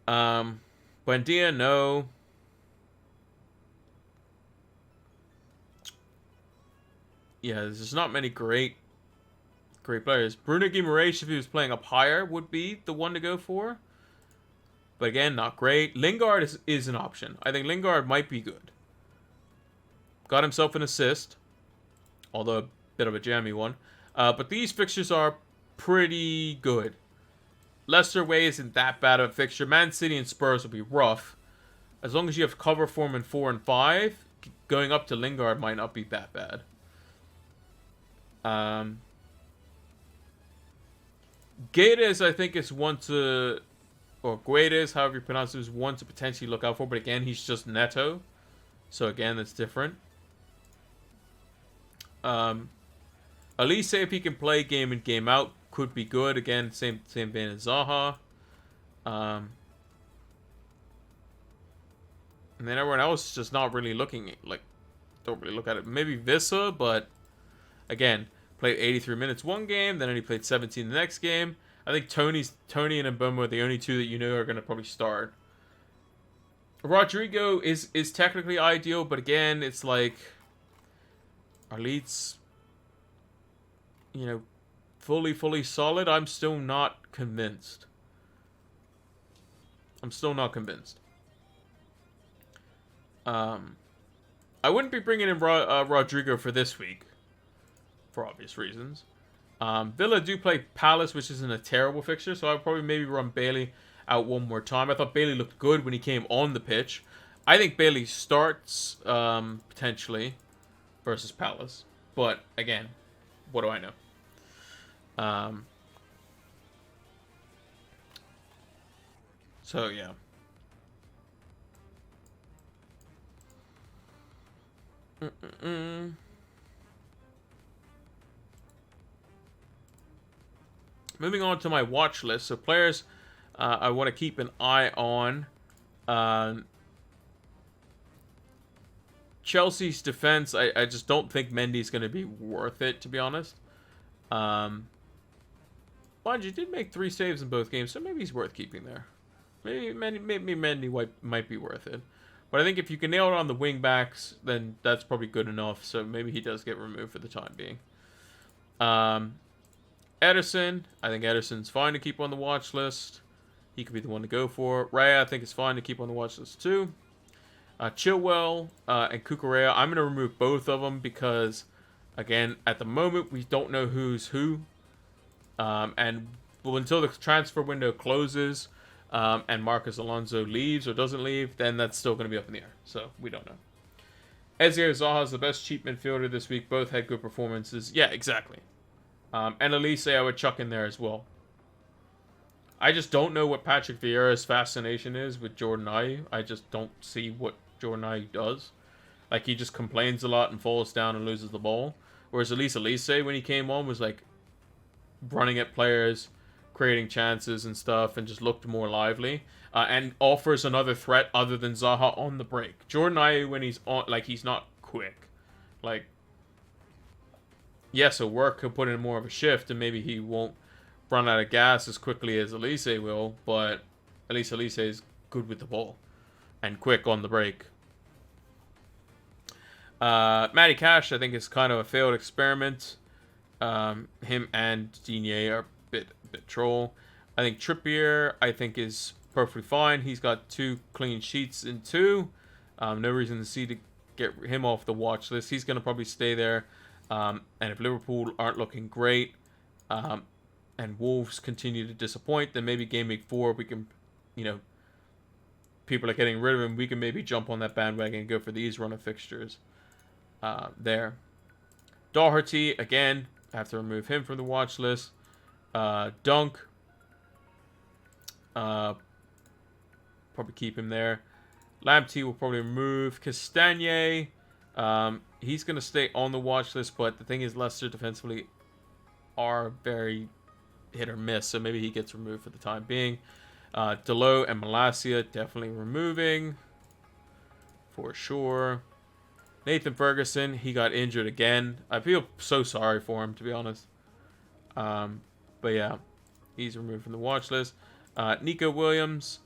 Buendia, no. Yeah, there's not many great players. Bruno Guimaraes, if he was playing up higher, would be the one to go for. But again, not great. Lingard is an option. I think Lingard might be good. Got himself an assist. Although a bit of a jammy one. But these fixtures are pretty good. Leicester away isn't that bad of a fixture. Man City and Spurs will be rough. As long as you have cover form in 4 and 5, going up to Lingard might not be that bad. Guedes, I think, is one to... Or Guedes, however you pronounce it, is one to potentially look out for. But again, he's just Neto. So again, that's different. Elise, if he can play game in, game out, could be good. Again, same vein as Zaha. And then everyone else is just not really looking like, don't really look at it. Maybe Vissa, but again, played 83 minutes one game, then he played 17 the next game. I think Tony and Mbeumo are the only two that you know are going to probably start. Rodrigo is technically ideal, but again, it's like our Leeds, you know, fully solid. I'm still not convinced. I wouldn't be bringing in Rodrigo for this week, for obvious reasons. Villa do play Palace, which isn't a terrible fixture, so I'll probably maybe run Bailey out one more time. I thought Bailey looked good when he came on the pitch. I think Bailey starts potentially versus Palace, but again, what do I know? So yeah. Moving on to my watch list. So players I want to keep an eye on. Chelsea's defense, I just don't think Mendy's going to be worth it, to be honest. Mind you, did make 3 saves in both games, so maybe he's worth keeping there. Maybe Mendy might be worth it. But I think if you can nail it on the wing backs, then that's probably good enough. So maybe he does get removed for the time being. Ederson, I think Ederson's fine to keep on the watch list. He could be the one to go for. Raya, I think is fine to keep on the watch list too. Chilwell and Cucurella, I'm going to remove both of them because, again, at the moment, we don't know who's who. And until the transfer window closes... and Marcus Alonso leaves or doesn't leave, then that's still going to be up in the air. So, we don't know. Ezer Zaha is the best cheap midfielder this week. Both had good performances. Yeah, exactly. And Elise, I would chuck in there as well. I just don't know what Patrick Vieira's fascination is with Jordan Ayew. I just don't see what Jordan Ayew does. Like, he just complains a lot and falls down and loses the ball. Whereas Elise, when he came on, was like running at players, creating chances and stuff, and just looked more lively, and offers another threat other than Zaha on the break. Jordan Ayew, when he's on, like, he's not quick. Like, yes, he'll work, he'll put in more of a shift, and maybe he won't run out of gas as quickly as Elise will, but at least Elise is good with the ball and quick on the break. Matty Cash, I think, is kind of a failed experiment. Him and Digne are bit troll. I think Trippier, I think, is perfectly fine. He's got 2 clean sheets in 2. No reason to get him off the watch list. He's going to probably stay there. And if Liverpool aren't looking great, and Wolves continue to disappoint, then maybe game week 4 we can, you know, people are getting rid of him. We can maybe jump on that bandwagon and go for these run of fixtures there. Doherty, again, I have to remove him from the watch list. Dunk, probably keep him there. Lamptey will probably remove. Castagne, he's going to stay on the watch list, but the thing is, Leicester defensively are very hit or miss, so maybe he gets removed for the time being. Dalot and Malacia, definitely removing for sure. Nathan Ferguson, he got injured again. I feel so sorry for him, to be honest. But yeah, he's removed from the watch list. Nico Williams,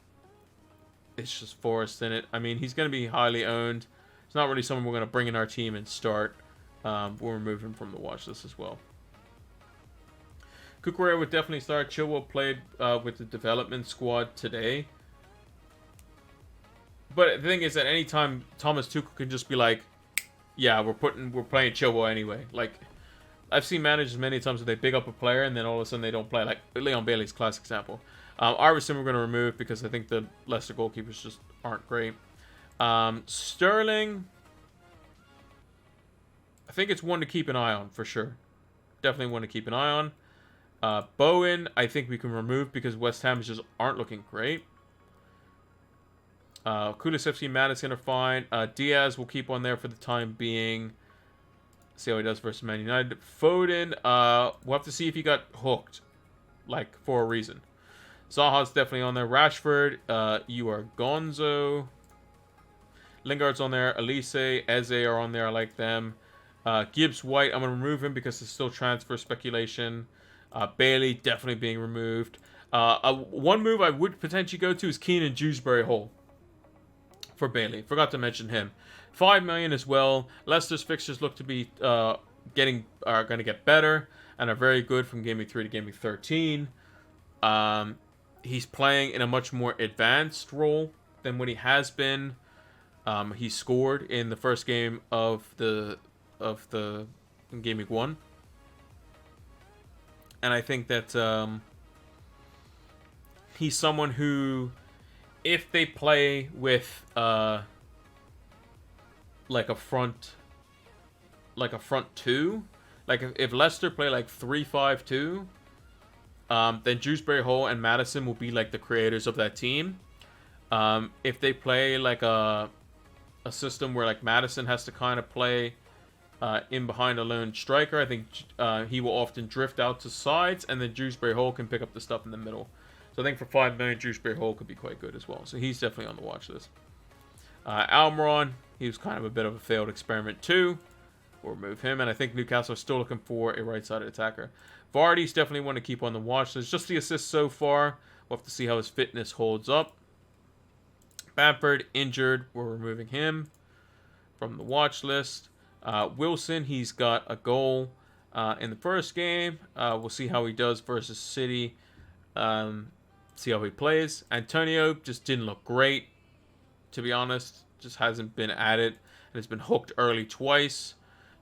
it's just Forrest in it. I mean, he's going to be highly owned. It's not really someone we're going to bring in our team and start. We'll remove him from the watch list as well. Cucurella would definitely start. Chilwell played with the development squad today. But the thing is, at any time, Thomas Tuchel can just be like, yeah, we're playing Chilwell anyway. Like, I've seen managers many times where they big up a player and then all of a sudden they don't play. Like Leon Bailey's classic example. Iverson we're going to remove because I think the Leicester goalkeepers just aren't great. Sterling, I think it's one to keep an eye on for sure. Definitely one to keep an eye on. Bowen, I think we can remove because West Ham just aren't looking great. Kulusevski, Madison are fine. Diaz will keep on there for the time being. See how he does versus Man United. Foden, we'll have to see if he got hooked, like, for a reason. Zaha's definitely on there. Rashford, you are gonzo. Lingard's on there. Elise, Eze are on there. I like them. Gibbs White, I'm going to remove him because it's still transfer speculation. Bailey, definitely being removed. One move I would potentially go to is Keenan Dewsbury Hall for Bailey. Forgot to mention him. 5 million as well. Leicester's fixtures look to be are going to get better and are very good from Game Week 3 to Game Week 13. He's playing in a much more advanced role than what he has been. He scored in the first game of the Game Week 1. And I think that he's someone who, if they play with like a front two, like if Leicester play like 3-5-2, then Dewsbury Hall and Madison will be like the creators of that team. If they play like a system where like Madison has to kind of play in behind a lone striker, I think he will often drift out to sides, and then Dewsbury Hall can pick up the stuff in the middle. So I think for 5 million, Dewsbury Hall could be quite good as well. So he's definitely on the watch list. Almiron, he was kind of a bit of a failed experiment too. We'll remove him, and I think Newcastle are still looking for a right-sided attacker. Vardy's definitely one to keep on the watch list. Just the assists so far. We'll have to see how his fitness holds up. Bamford, injured. We're removing him from the watch list. Wilson, he's got a goal in the first game. We'll see how he does versus City. See how he plays. Antonio just didn't look great, to be honest. Just hasn't been at it, and has been hooked early twice.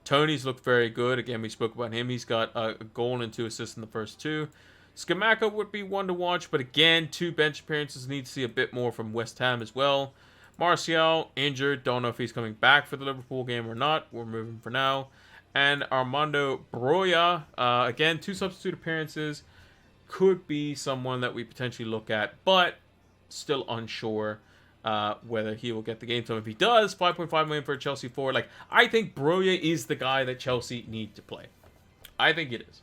Tony's looked very good. Again, we spoke about him. He's got a goal and 2 assists in the first 2. Scamacca would be one to watch, but again, 2 bench appearances. Need to see a bit more from West Ham as well. Martial, injured. Don't know if he's coming back for the Liverpool game or not. We're moving for now. And Armando Broja, again, 2 substitute appearances. Could be someone that we potentially look at, but still unsure whether he will get the game time. If he does, 5.5 million for a Chelsea forward. Like, I think Broja is the guy that Chelsea need to play. I think it is.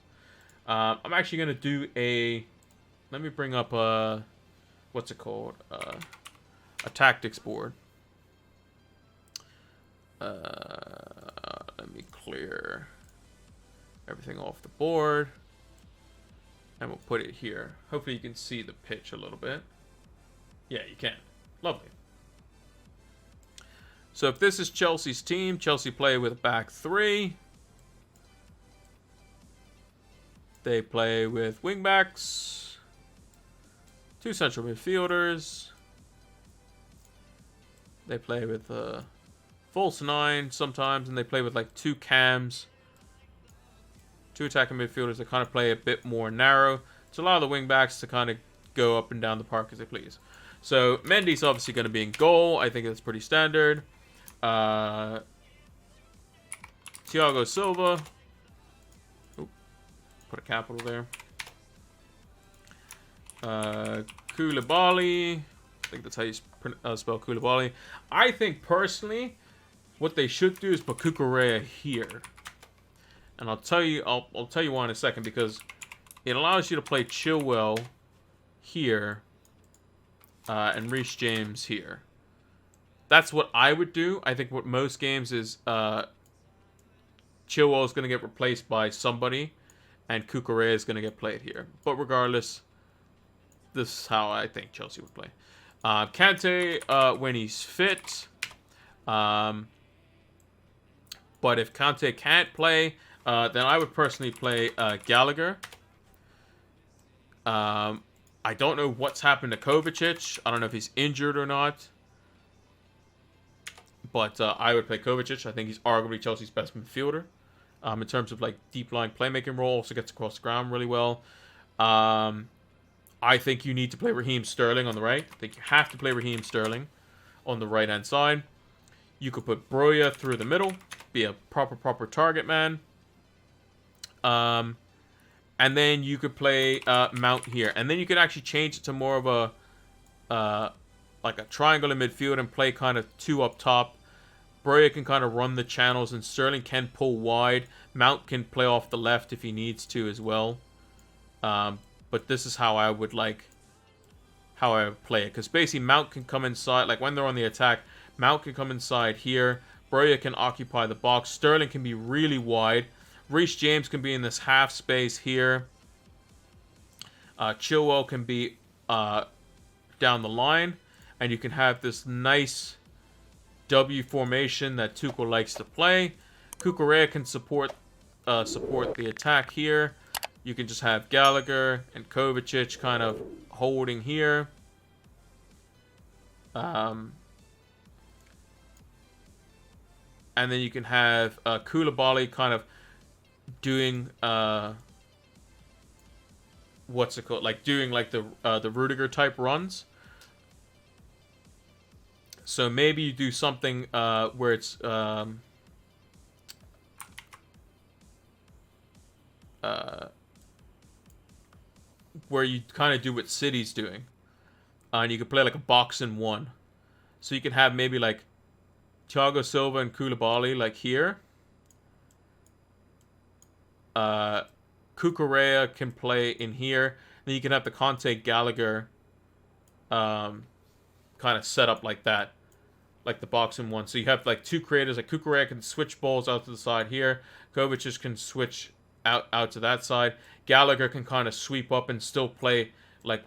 I'm actually going to do a... Let me bring up a... What's it called? A tactics board. Let me clear everything off the board. And we'll put it here. Hopefully you can see the pitch a little bit. Yeah, you can. Lovely. So if this is Chelsea's team, Chelsea play with a back 3. They play with wingbacks, 2 central midfielders. They play with a false 9 sometimes, and they play with like 2 cams, 2 attacking midfielders that kind of play a bit more narrow to allow the wingbacks to kind of go up and down the park as they please. So Mendy's obviously going to be in goal. I think that's pretty standard. Thiago Silva. Put a capital there. Koulibaly. I think that's how you spell Koulibaly. I think personally, what they should do is put Cucurella here. And I'll tell you why in a second, because it allows you to play Chilwell here and Reece James here. That's what I would do. I think what most games is Chilwell is going to get replaced by somebody, and Cucurella is going to get played here. But regardless, this is how I think Chelsea would play. Kante when he's fit. But if Kante can't play, then I would personally play Gallagher. I don't know what's happened to Kovacic. I don't know if he's injured or not. But I would play Kovacic. I think he's arguably Chelsea's best midfielder. In terms of like deep line playmaking role. Also gets across the ground really well. I think you need to play Raheem Sterling on the right. I think you have to play Raheem Sterling on the right-hand side. You could put Broja through the middle, be a proper target man. And then you could play Mount here. And then you could actually change it to more of a like a triangle in midfield and play kind of 2 up top. Broja can kind of run the channels, and Sterling can pull wide. Mount can play off the left if he needs to as well. But this is how I would play it. Because basically Mount can come inside, like when they're on the attack, Mount can come inside here. Broja can occupy the box. Sterling can be really wide. Reece James can be in this half space here. Chilwell can be down the line. And you can have this nice W formation that Tuchel likes to play. Cucurella can support the attack here. You can just have Gallagher and Kovacic kind of holding here. And then you can have Koulibaly kind of doing what's it called? Like doing like the Rudiger type runs. So maybe you do something where it's where you kind of do what City's doing, and you can play like a box in one. So you can have maybe like Thiago Silva and Koulibaly like here. Cucurella can play in here. Then you can have the Conte Gallagher kind of set up like that. Like the box in one. So you have like 2 creators. Like Cucurella can switch balls out to the side here. Kovacic can switch out to that side. Gallagher can kind of sweep up and still play like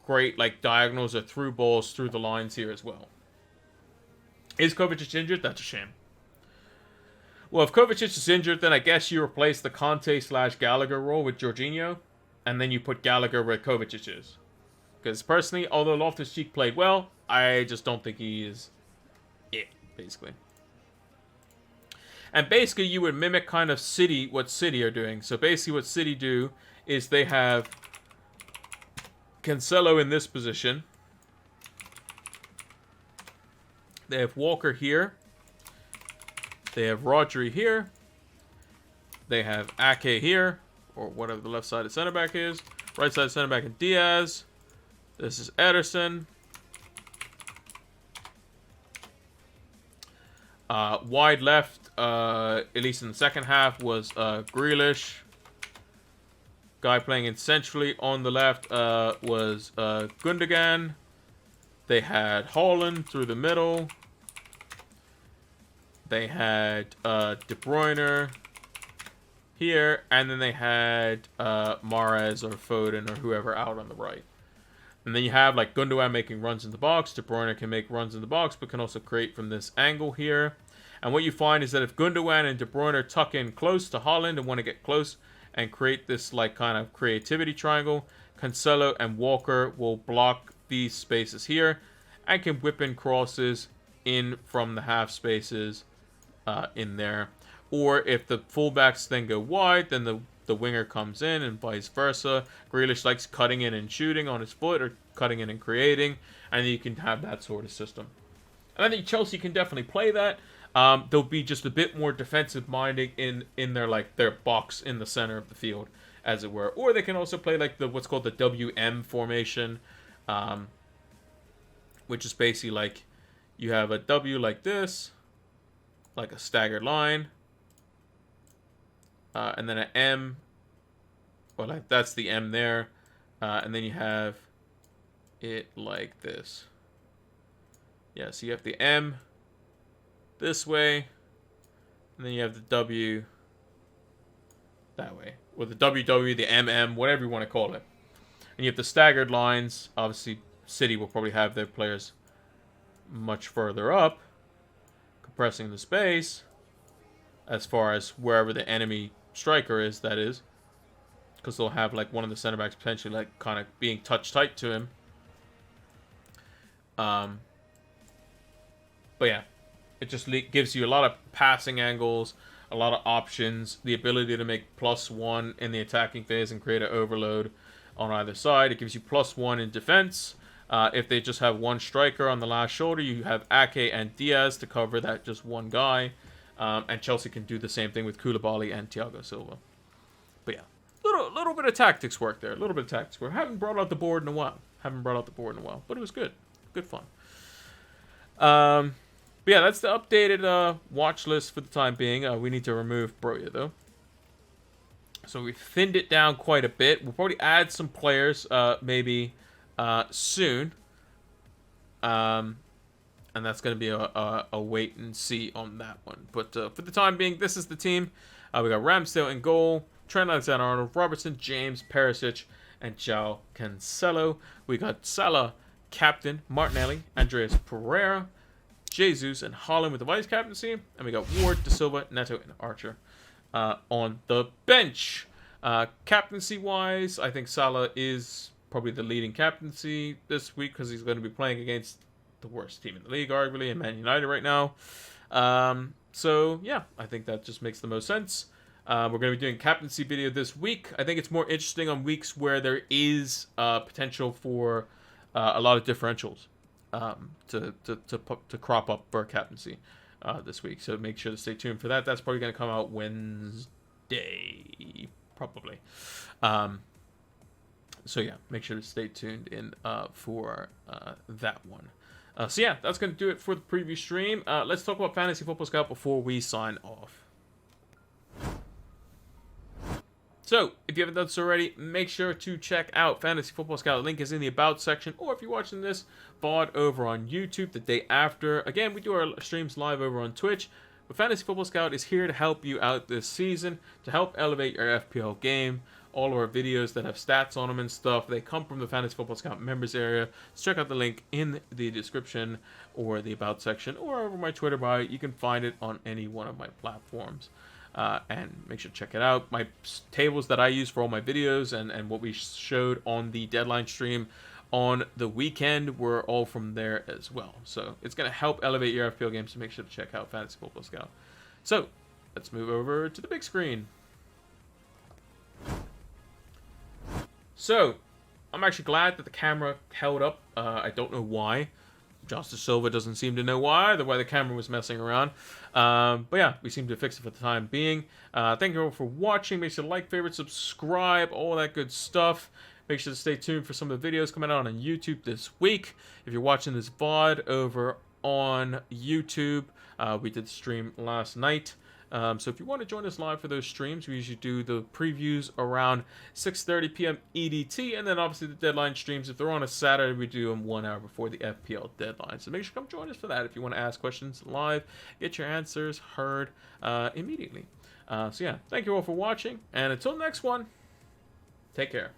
great like diagonals or through balls through the lines here as well. Is Kovacic injured? That's a shame. Well, if Kovacic is injured, then I guess you replace the Conte/Gallagher role with Jorginho, and then you put Gallagher where Kovacic is. Because personally, although Loftus-Cheek played well, I just don't think he is it, basically. And basically, you would mimic kind of what City are doing. So basically what City do is they have Cancelo in this position. They have Walker here. They have Rodri here. They have Ake here, or whatever the left side of center back is. Right side of center back is Diaz. This is Ederson. Wide left, at least in the second half, was Grealish. Guy playing in centrally on the left was Gundogan. They had Haaland through the middle. They had De Bruyne here. And then they had Mahrez or Foden or whoever out on the right. And then you have like Gundogan making runs in the box. De Bruyne can make runs in the box, but can also create from this angle here. And what you find is that if Gundogan and De Bruyne tuck in close to Haaland and want to get close and create this like kind of creativity triangle, Cancelo and Walker will block these spaces here and can whip in crosses in from the half spaces in there. Or if the fullbacks then go wide, then the winger comes in and vice versa. Grealish likes cutting in and shooting on his foot or cutting in and creating, and you can have that sort of system. And I think Chelsea can definitely play that. They'll be just a bit more defensive minded in their box in the center of the field, as it were. Or they can also play like what's called the WM formation, which is basically like you have a W like this, like a staggered line. And then an M, well, like that's the M there, and then you have it like this. Yeah, so you have the M this way, and then you have the W that way, or the WW, the MM, whatever you want to call it. And you have the staggered lines. Obviously, City will probably have their players much further up, compressing the space as far as wherever the enemy striker is, that is, because they'll have like one of the center backs potentially like kind of being touch tight to him. But yeah, it just gives you a lot of passing angles, a lot of options, the ability to make +1 in the attacking phase and create an overload. on either side. It gives you +1 in defense. If they just have one striker on the last shoulder, you have Ake and Diaz to cover that just one guy. And Chelsea can do the same thing with Koulibaly and Thiago Silva. But yeah, little bit of tactics work there. A little bit of tactics work. Haven't brought out the board in a while. But it was good. Good fun. But yeah, that's the updated watch list for the time being. We need to remove Broya, though. So we thinned it down quite a bit. We'll probably add some players maybe soon. And that's going to be a wait and see on that one. But for the time being, this is the team. We got Ramsdale in goal, Trent Alexander-Arnold, Robertson, James, Perisic, and João Cancelo. We got Salah, captain, Martinelli, Andreas Pereira, Jesus, and Haaland with the vice captaincy. And we got Ward, De Silva, Neto, and Archer on the bench. Captaincy-wise, I think Salah is probably the leading captaincy this week because he's going to be playing against the worst team in the league, arguably, in Man United right now. So, yeah, I think that just makes the most sense. We're going to be doing captaincy video this week. I think it's more interesting on weeks where there is potential for a lot of differentials to crop up for captaincy this week. So make sure to stay tuned for that. That's probably going to come out Wednesday, probably. So yeah, make sure to stay tuned in for that one. So yeah, that's going to do it for the preview stream. Let's talk about Fantasy Football Scout before we sign off. So, if you haven't done so already, make sure to check out Fantasy Football Scout. The link is in the About section, or if you're watching this VOD over on YouTube the day after. Again, we do our streams live over on Twitch, but Fantasy Football Scout is here to help you out this season, to help elevate your FPL game. All of our videos that have stats on them and stuff, they come from the Fantasy Football Scout members area. So check out the link in the description or the About section or over my Twitter bio. You can find it on any one of my platforms. And make sure to check it out. My tables that I use for all my videos and what we showed on the deadline stream on the weekend were all from there as well. So it's going to help elevate your FPL games, so make sure to check out Fantasy Football Scout. So let's move over to the big screen. So, I'm actually glad that the camera held up. I don't know why. Justice Silva doesn't seem to know why the camera was messing around. But yeah, we seem to fix it for the time being. Thank you all for watching. Make sure to like, favorite, subscribe, all that good stuff. Make sure to stay tuned for some of the videos coming out on YouTube this week. If you're watching this VOD over on YouTube, we did stream last night. So if you want to join us live for those streams, we usually do the previews around 6:30 p.m. EDT, and then obviously the deadline streams. If they're on a Saturday, we do them 1 hour before the FPL deadline. So make sure to come join us for that if you want to ask questions live, get your answers heard immediately. So yeah, thank you all for watching, and until next one, take care.